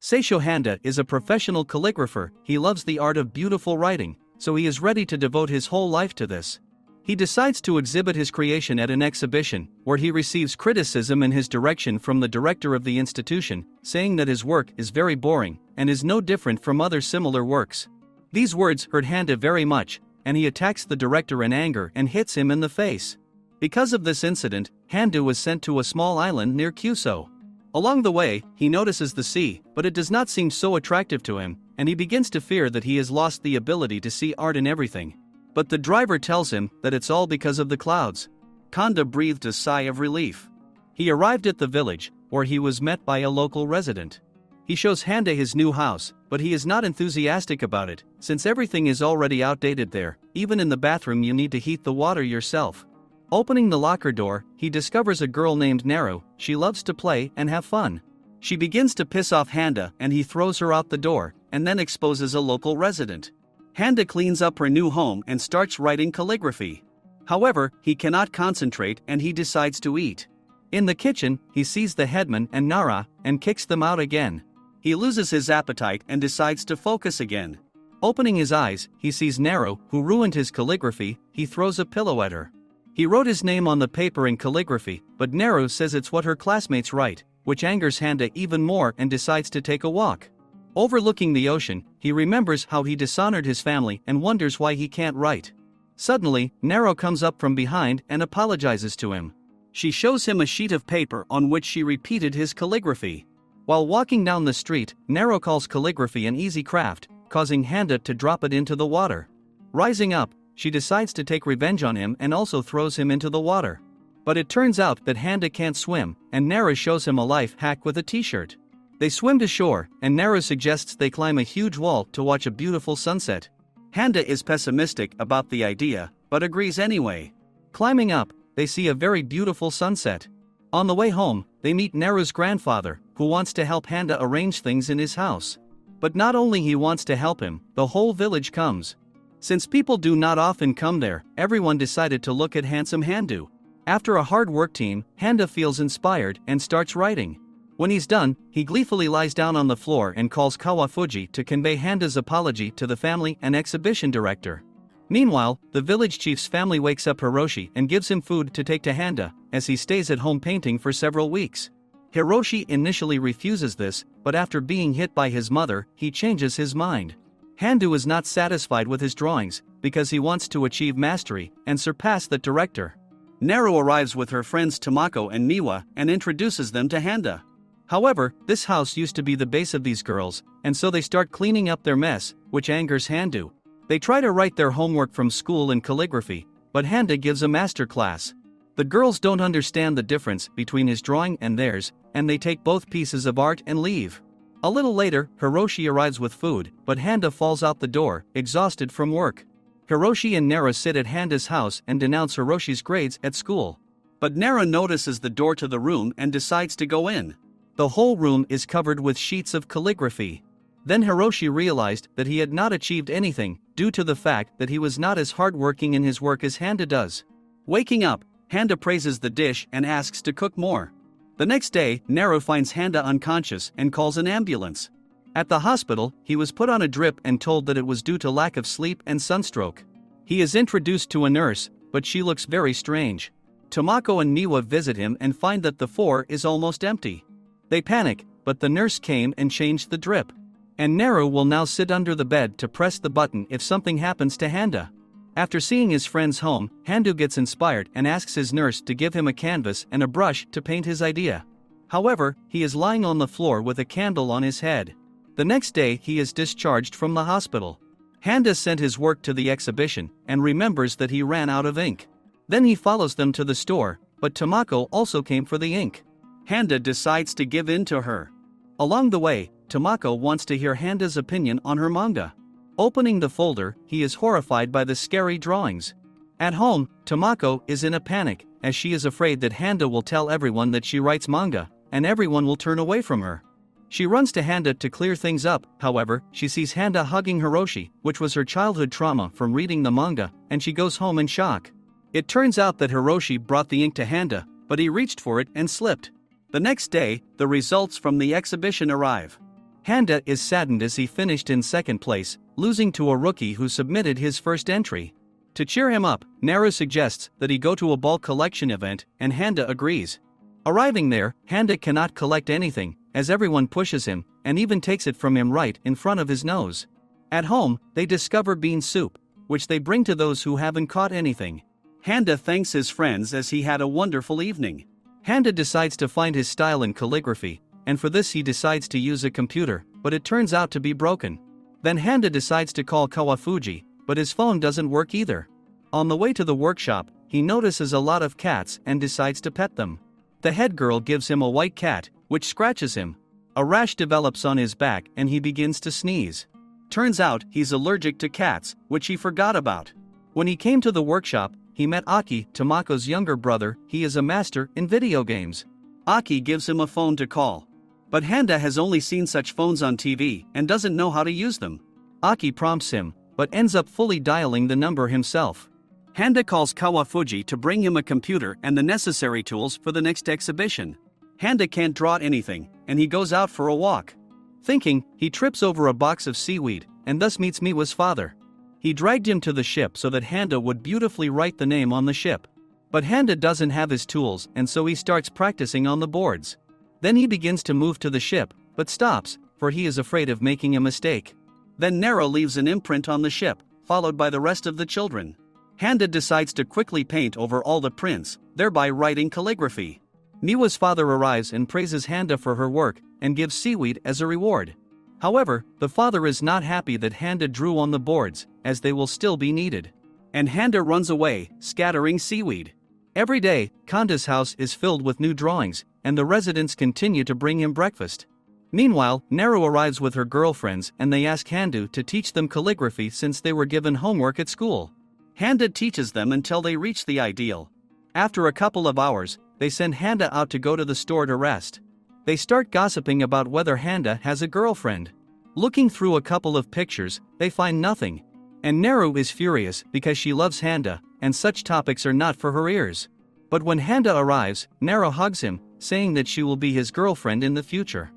Seishu Handa is a professional calligrapher. He loves the art of beautiful writing, so he is ready to devote his whole life to this. He decides to exhibit his creation at an exhibition, where he receives criticism in his direction from the director of the institution, saying that his work is very boring, and is no different from other similar works. These words hurt Handa very much, and he attacks the director in anger and hits him in the face. Because of this incident, Handa was sent to a small island near Kyushu. Along the way, he notices the sea, but it does not seem so attractive to him, and he begins to fear that he has lost the ability to see art in everything. But the driver tells him that it's all because of the clouds. Handa breathed a sigh of relief. He arrived at the village, where he was met by a local resident. He shows Handa his new house, but he is not enthusiastic about it, since everything is already outdated there. Even in the bathroom you need to heat the water yourself. Opening the locker door, he discovers a girl named Naru. She loves to play and have fun. She begins to piss off Handa and he throws her out the door, and then exposes a local resident. Handa cleans up her new home and starts writing calligraphy. However, he cannot concentrate and he decides to eat. In the kitchen, he sees the headman and Nara, and kicks them out again. He loses his appetite and decides to focus again. Opening his eyes, he sees Naru, who ruined his calligraphy. He throws a pillow at her. He wrote his name on the paper in calligraphy, but Naru says it's what her classmates write, which angers Handa even more and decides to take a walk. Overlooking the ocean, he remembers how he dishonored his family and wonders why he can't write. Suddenly, Naru comes up from behind and apologizes to him. She shows him a sheet of paper on which she repeated his calligraphy. While walking down the street, Naru calls calligraphy an easy craft, causing Handa to drop it into the water. Rising up, she decides to take revenge on him and also throws him into the water. But it turns out that Handa can't swim, and Naru shows him a life hack with a t-shirt. They swim to shore, and Naru suggests they climb a huge wall to watch a beautiful sunset. Handa is pessimistic about the idea, but agrees anyway. Climbing up, they see a very beautiful sunset. On the way home, they meet Naru's grandfather, who wants to help Handa arrange things in his house. But not only he wants to help him, the whole village comes. Since people do not often come there, everyone decided to look at handsome Handa. After a hard work team, Handa feels inspired and starts writing. When he's done, he gleefully lies down on the floor and calls Kawafuji to convey Handa's apology to the family and exhibition director. Meanwhile, the village chief's family wakes up Hiroshi and gives him food to take to Handa, as he stays at home painting for several weeks. Hiroshi initially refuses this, but after being hit by his mother, he changes his mind. Handa is not satisfied with his drawings, because he wants to achieve mastery and surpass the director. Naru arrives with her friends Tomako and Miwa and introduces them to Handa. However, this house used to be the base of these girls, and so they start cleaning up their mess, which angers Handa. They try to write their homework from school in calligraphy, but Handa gives a master class. The girls don't understand the difference between his drawing and theirs, and they take both pieces of art and leave. A little later, Hiroshi arrives with food, but Handa falls out the door, exhausted from work. Hiroshi and Naru sit at Handa's house and denounce Hiroshi's grades at school. But Naru notices the door to the room and decides to go in. The whole room is covered with sheets of calligraphy. Then Hiroshi realized that he had not achieved anything, due to the fact that he was not as hardworking in his work as Handa does. Waking up, Handa praises the dish and asks to cook more. The next day, Naru finds Handa unconscious and calls an ambulance. At the hospital, he was put on a drip and told that it was due to lack of sleep and sunstroke. He is introduced to a nurse, but she looks very strange. Tomako and Miwa visit him and find that the floor is almost empty. They panic, but the nurse came and changed the drip. And Naru will now sit under the bed to press the button if something happens to Handa. After seeing his friends home, Handa gets inspired and asks his nurse to give him a canvas and a brush to paint his idea. However, he is lying on the floor with a candle on his head. The next day he is discharged from the hospital. Handa sent his work to the exhibition and remembers that he ran out of ink. Then he follows them to the store, but Tomako also came for the ink. Handa decides to give in to her. Along the way, Tomako wants to hear Handa's opinion on her manga. Opening the folder, he is horrified by the scary drawings. At home, Tomako is in a panic, as she is afraid that Handa will tell everyone that she writes manga, and everyone will turn away from her. She runs to Handa to clear things up. However, she sees Handa hugging Hiroshi, which was her childhood trauma from reading the manga, and she goes home in shock. It turns out that Hiroshi brought the ink to Handa, but he reached for it and slipped. The next day, the results from the exhibition arrive. Handa is saddened as he finished in second place, losing to a rookie who submitted his first entry. To cheer him up, Naru suggests that he go to a bulk collection event, and Handa agrees. Arriving there, Handa cannot collect anything, as everyone pushes him, and even takes it from him right in front of his nose. At home, they discover bean soup, which they bring to those who haven't caught anything. Handa thanks his friends as he had a wonderful evening. Handa decides to find his style in calligraphy, and for this he decides to use a computer, but it turns out to be broken. Then Handa decides to call Kawafuji, but his phone doesn't work either. On the way to the workshop, he notices a lot of cats and decides to pet them. The head girl gives him a white cat, which scratches him. A rash develops on his back and he begins to sneeze. Turns out he's allergic to cats, which he forgot about. When he came to the workshop, he met Aki, Tamako's younger brother. He is a master in video games. Aki gives him a phone to call. But Handa has only seen such phones on TV and doesn't know how to use them. Aki prompts him, but ends up fully dialing the number himself. Handa calls Kawafuji to bring him a computer and the necessary tools for the next exhibition. Handa can't draw anything, and he goes out for a walk. Thinking, he trips over a box of seaweed, and thus meets Miwa's father. He dragged him to the ship so that Handa would beautifully write the name on the ship. But Handa doesn't have his tools, and so he starts practicing on the boards. Then he begins to move to the ship, but stops, for he is afraid of making a mistake. Then Nero leaves an imprint on the ship, followed by the rest of the children. Handa decides to quickly paint over all the prints, thereby writing calligraphy. Miwa's father arrives and praises Handa for her work, and gives seaweed as a reward. However, the father is not happy that Handa drew on the boards, as they will still be needed. And Handa runs away, scattering seaweed. Every day, Kanda's house is filled with new drawings, and the residents continue to bring him breakfast. Meanwhile, Naru arrives with her girlfriends and they ask Handu to teach them calligraphy since they were given homework at school. Handa teaches them until they reach the ideal. After a couple of hours, they send Handa out to go to the store to rest. They start gossiping about whether Handa has a girlfriend. Looking through a couple of pictures, they find nothing. And Naru is furious because she loves Handa, and such topics are not for her ears. But when Handa arrives, Naru hugs him, saying that she will be his girlfriend in the future.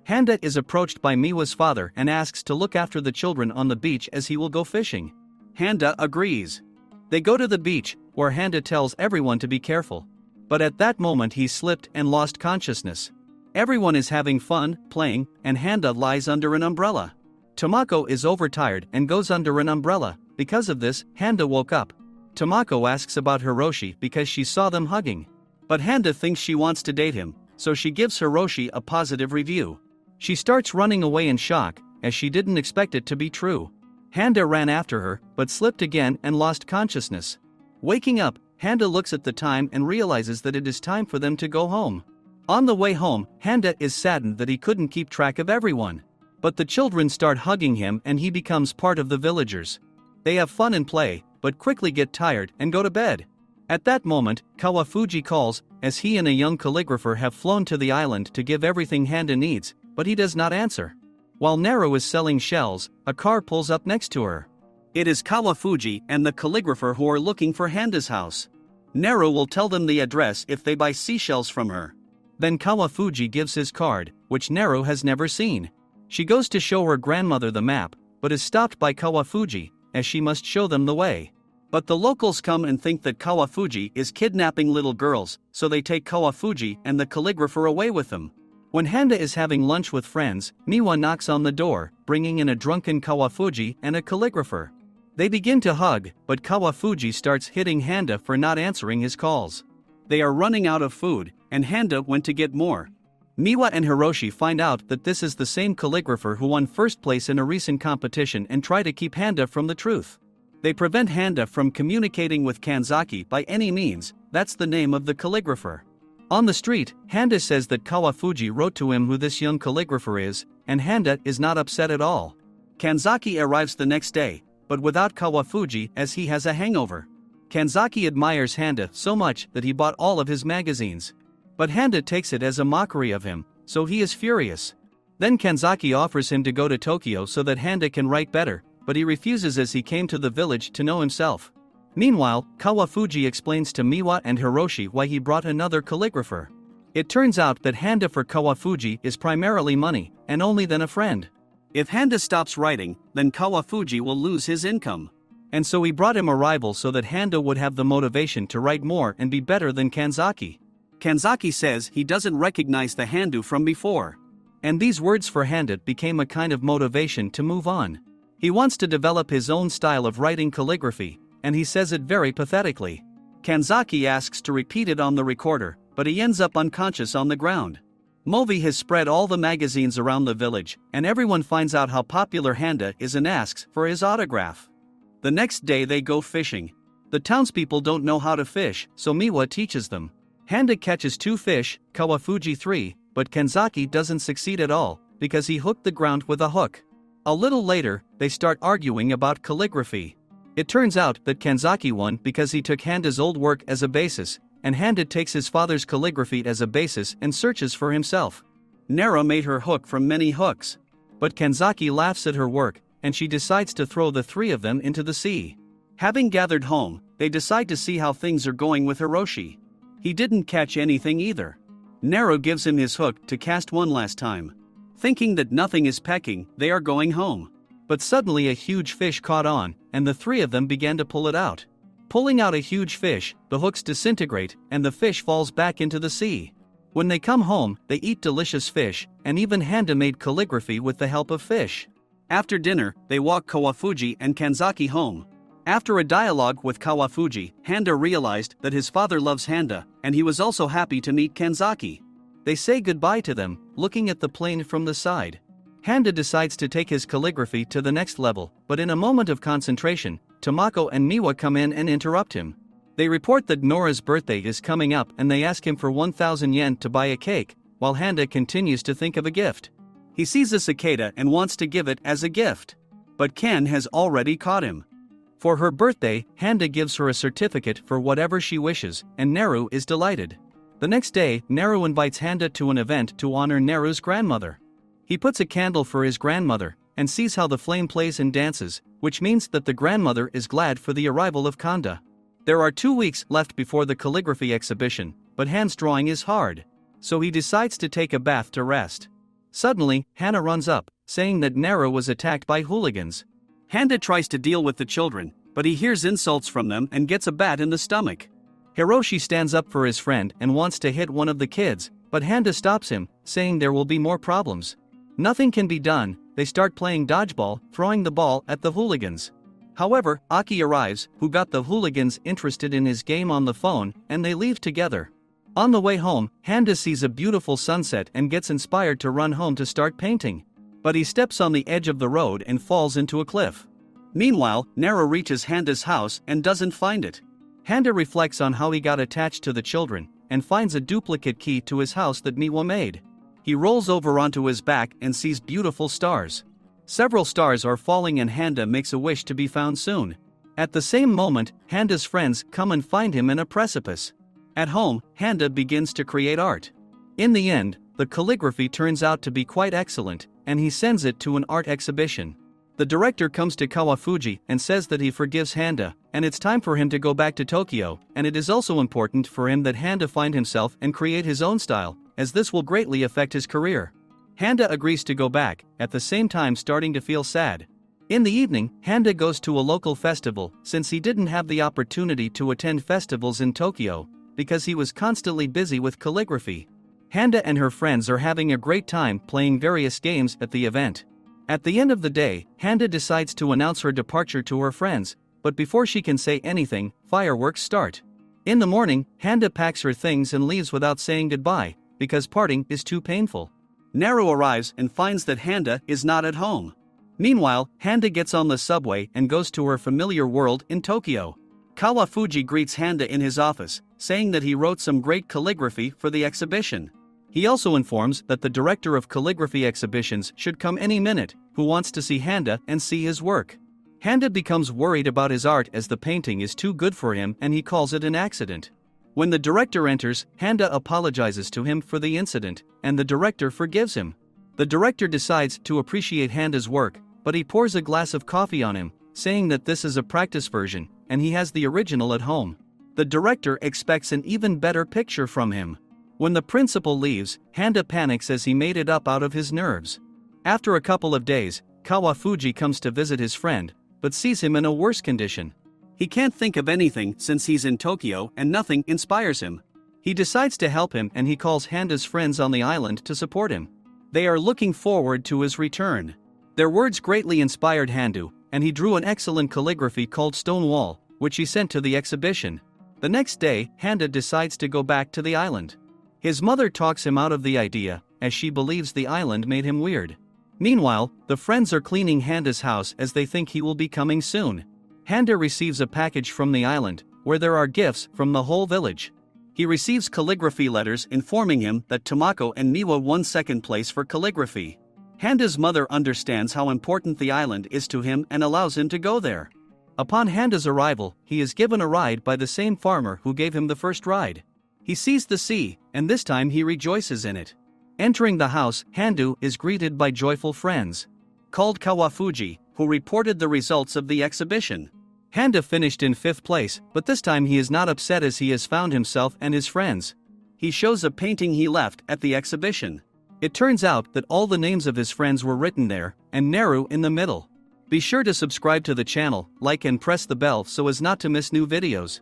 Handa is approached by Miwa's father and asks to look after the children on the beach as he will go fishing. Handa agrees. They go to the beach, where Handa tells everyone to be careful. But at that moment he slipped and lost consciousness. Everyone is having fun, playing, and Handa lies under an umbrella. Tamako is overtired and goes under an umbrella. Because of this, Handa woke up. Tamako asks about Hiroshi because she saw them hugging. But Handa thinks she wants to date him, so she gives Hiroshi a positive review. She starts running away in shock, as she didn't expect it to be true. Handa ran after her, but slipped again and lost consciousness. Waking up, Handa looks at the time and realizes that it is time for them to go home. On the way home, Handa is saddened that he couldn't keep track of everyone. But the children start hugging him and he becomes part of the villagers. They have fun and play, but quickly get tired and go to bed. At that moment, Kawafuji calls, as he and a young calligrapher have flown to the island to give everything Handa needs, but he does not answer. While Naru is selling shells, a car pulls up next to her. It is Kawafuji and the calligrapher who are looking for Handa's house. Naru will tell them the address if they buy seashells from her. Then Kawafuji gives his card, which Naru has never seen. She goes to show her grandmother the map, but is stopped by Kawafuji, as she must show them the way. But the locals come and think that Kawafuji is kidnapping little girls, so they take Kawafuji and the calligrapher away with them. When Handa is having lunch with friends, Miwa knocks on the door, bringing in a drunken Kawafuji and a calligrapher. They begin to hug, but Kawafuji starts hitting Handa for not answering his calls. They are running out of food, and Handa went to get more. Miwa and Hiroshi find out that this is the same calligrapher who won first place in a recent competition and try to keep Handa from the truth. They prevent Handa from communicating with Kanzaki by any means. That's the name of the calligrapher. On the street, Handa says that Kawafuji wrote to him who this young calligrapher is, and Handa is not upset at all. Kanzaki arrives the next day, but without Kawafuji as he has a hangover. Kanzaki admires Handa so much that he bought all of his magazines. But Handa takes it as a mockery of him, so he is furious. Then Kanzaki offers him to go to Tokyo so that Handa can write better, but he refuses as he came to the village to know himself. Meanwhile, Kawafuji explains to Miwa and Hiroshi why he brought another calligrapher. It turns out that Handa for Kawafuji is primarily money, and only then a friend. If Handa stops writing, then Kawafuji will lose his income. And so he brought him a rival so that Handa would have the motivation to write more and be better than Kanzaki. Kanzaki says he doesn't recognize the Handu from before. And these words for Handa became a kind of motivation to move on. He wants to develop his own style of writing calligraphy, and he says it very pathetically. Kanzaki asks to repeat it on the recorder, but he ends up unconscious on the ground. Movi has spread all the magazines around the village, and everyone finds out how popular Handa is and asks for his autograph. The next day they go fishing. The townspeople don't know how to fish, so Miwa teaches them. Handa catches 2 fish, Kawafuji 3, but Kanzaki doesn't succeed at all, because he hooked the ground with a hook. A little later, they start arguing about calligraphy. It turns out that Kanzaki won because he took Handa's old work as a basis, and Handa takes his father's calligraphy as a basis and searches for himself. Nara made her hook from many hooks. But Kanzaki laughs at her work, and she decides to throw the 3 of them into the sea. Having gathered home, they decide to see how things are going with Hiroshi. He didn't catch anything either. Nero gives him his hook to cast one last time. Thinking that nothing is pecking, they are going home. But suddenly a huge fish caught on, and the 3 of them began to pull it out. Pulling out a huge fish, the hooks disintegrate, and the fish falls back into the sea. When they come home, they eat delicious fish, and even Handa made calligraphy with the help of fish. After dinner, they walk Kawafuji and Kanzaki home. After a dialogue with Kawafuji, Handa realized that his father loves Handa, and he was also happy to meet Kanzaki. They say goodbye to them, looking at the plane from the side. Handa decides to take his calligraphy to the next level, but in a moment of concentration, Tomako and Miwa come in and interrupt him. They report that Nora's birthday is coming up and they ask him for 1,000 yen to buy a cake, while Handa continues to think of a gift. He sees a cicada and wants to give it as a gift. But Ken has already caught him. For her birthday, Handa gives her a certificate for whatever she wishes, and Neru is delighted. The next day, Neru invites Handa to an event to honor Neru's grandmother. He puts a candle for his grandmother, and sees how the flame plays and dances, which means that the grandmother is glad for the arrival of Kanda. There are 2 weeks left before the calligraphy exhibition, but Han's drawing is hard. So he decides to take a bath to rest. Suddenly, Hana runs up, saying that Neru was attacked by hooligans. Handa tries to deal with the children, but he hears insults from them and gets a bat in the stomach. Hiroshi stands up for his friend and wants to hit one of the kids, but Handa stops him, saying there will be more problems. Nothing can be done. They start playing dodgeball, throwing the ball at the hooligans. However, Aki arrives, who got the hooligans interested in his game on the phone, and they leave together. On the way home, Handa sees a beautiful sunset and gets inspired to run home to start painting. But he steps on the edge of the road and falls into a cliff. Meanwhile, Nero reaches Handa's house and doesn't find it. Handa reflects on how he got attached to the children, and finds a duplicate key to his house that Miwa made. He rolls over onto his back and sees beautiful stars. Several stars are falling and Handa makes a wish to be found soon. At the same moment, Handa's friends come and find him in a precipice. At home, Handa begins to create art. In the end, the calligraphy turns out to be quite excellent, and he sends it to an art exhibition. The director comes to Kawafuji and says that he forgives Handa, and it's time for him to go back to Tokyo, and it is also important for him that Handa find himself and create his own style, as this will greatly affect his career. Handa agrees to go back, at the same time starting to feel sad. In the evening, Handa goes to a local festival, since he didn't have the opportunity to attend festivals in Tokyo, because he was constantly busy with calligraphy. Handa and her friends are having a great time playing various games at the event. At the end of the day, Handa decides to announce her departure to her friends, but before she can say anything, fireworks start. In the morning, Handa packs her things and leaves without saying goodbye, because parting is too painful. Naru arrives and finds that Handa is not at home. Meanwhile, Handa gets on the subway and goes to her familiar world in Tokyo. Kawafuji greets Handa in his office, saying that he wrote some great calligraphy for the exhibition. He also informs that the director of calligraphy exhibitions should come any minute, who wants to see Handa and see his work. Handa becomes worried about his art as the painting is too good for him and he calls it an accident. When the director enters, Handa apologizes to him for the incident, and the director forgives him. The director decides to appreciate Handa's work, but he pours a glass of coffee on him, saying that this is a practice version, and he has the original at home. The director expects an even better picture from him. When the principal leaves, Handa panics as he made it up out of his nerves. After a couple of days, Kawafuji comes to visit his friend, but sees him in a worse condition. He can't think of anything since he's in Tokyo and nothing inspires him. He decides to help him and he calls Handa's friends on the island to support him. They are looking forward to his return. Their words greatly inspired Handu, and he drew an excellent calligraphy called Stone Wall, which he sent to the exhibition. The next day, Handa decides to go back to the island. His mother talks him out of the idea, as she believes the island made him weird. Meanwhile, the friends are cleaning Handa's house as they think he will be coming soon. Handa receives a package from the island, where there are gifts from the whole village. He receives calligraphy letters informing him that Tomako and Miwa won second place for calligraphy. Handa's mother understands how important the island is to him and allows him to go there. Upon Handa's arrival, he is given a ride by the same farmer who gave him the first ride. He sees the sea, and this time he rejoices in it. Entering the house, Handu is greeted by joyful friends, called Kawafuji, who reported the results of the exhibition. Handa finished in 5th place, but this time he is not upset as he has found himself and his friends. He shows a painting he left at the exhibition. It turns out that all the names of his friends were written there, and Neru in the middle. Be sure to subscribe to the channel, like and press the bell so as not to miss new videos.